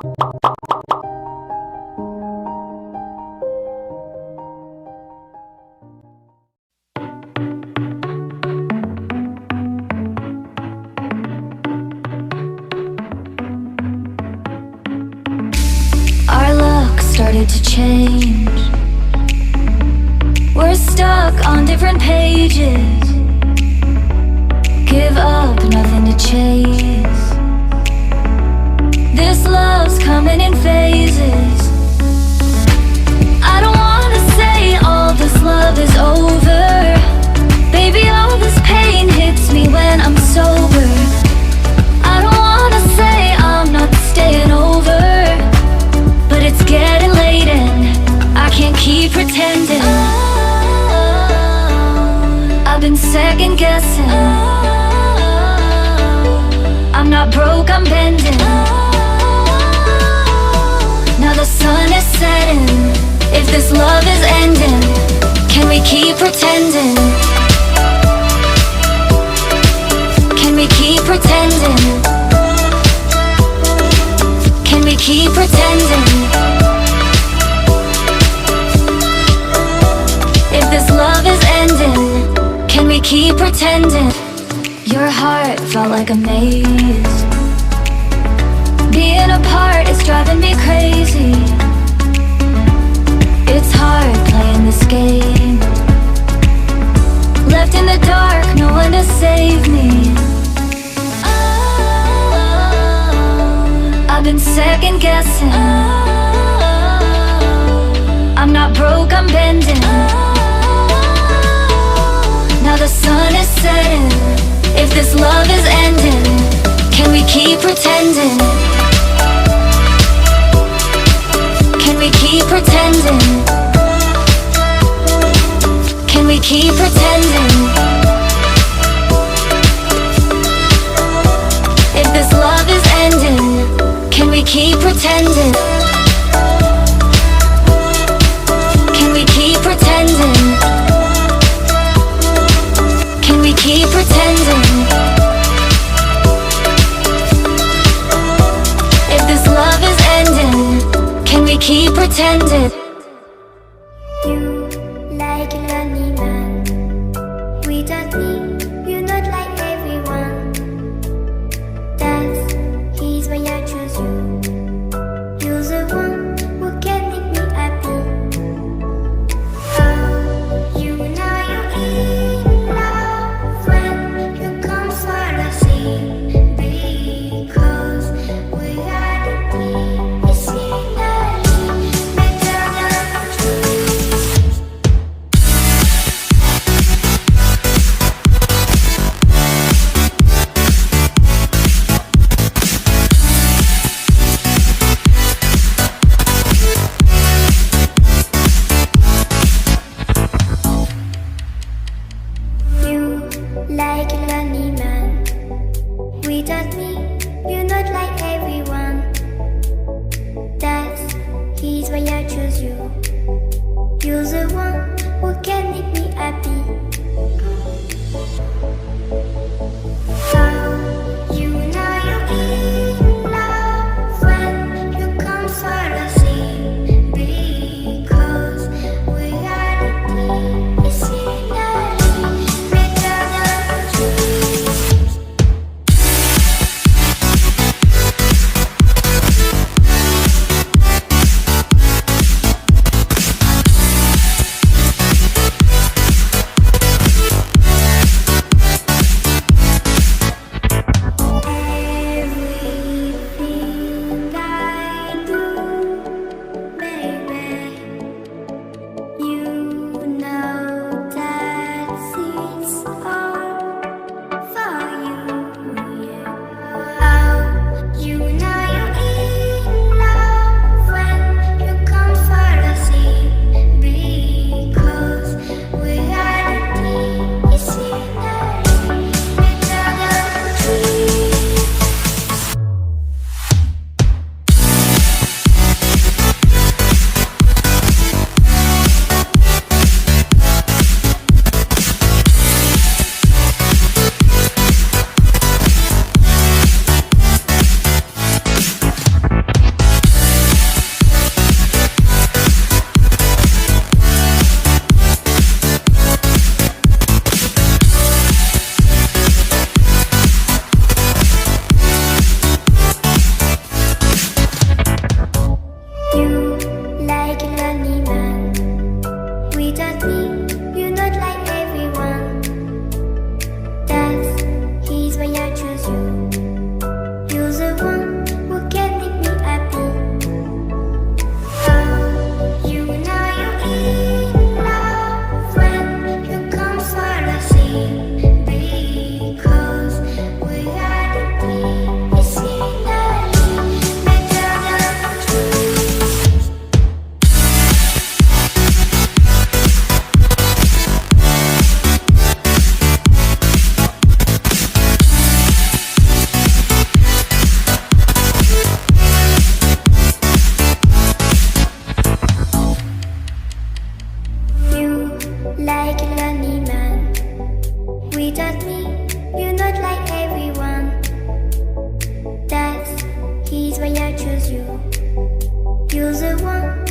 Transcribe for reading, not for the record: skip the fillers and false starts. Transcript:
Our luck started to change. We're stuck on different pages. Give up, nothing to chase. This love's coming in phases. I don't wanna say all this love is over. Baby, all this pain hits me when I'm sober. I don't wanna say I'm not staying over, but it's getting late and I can't keep pretending. I've been second guessing. I'm not broke, I'm bending. Now the sun is setting. If this love is ending, can we keep pretending? Can we keep pretending? Can we keep pretending? If this love is ending, can we keep pretending? Your heart felt like a maze. Being apart is driving me crazy. It's hard playing this game. Left in the dark, no one to save me. I've been second guessing. I'm not broke, I'm bending. Now the sun is setting. If this love is ending, can we keep pretending? Can we keep pretending? Can we keep pretending? If this love is ending, can we keep pretending? Can we keep pretending? Can we keep pretending? If this love is ending, can we keep pretending? You like a lonely man. Without me, you're not like everyone. That's he's why I choose you. You're the one who can make me happy. Oh, you know you're in love when you come for the sea. Because we are the team. It's in the better why I choose you. You're the one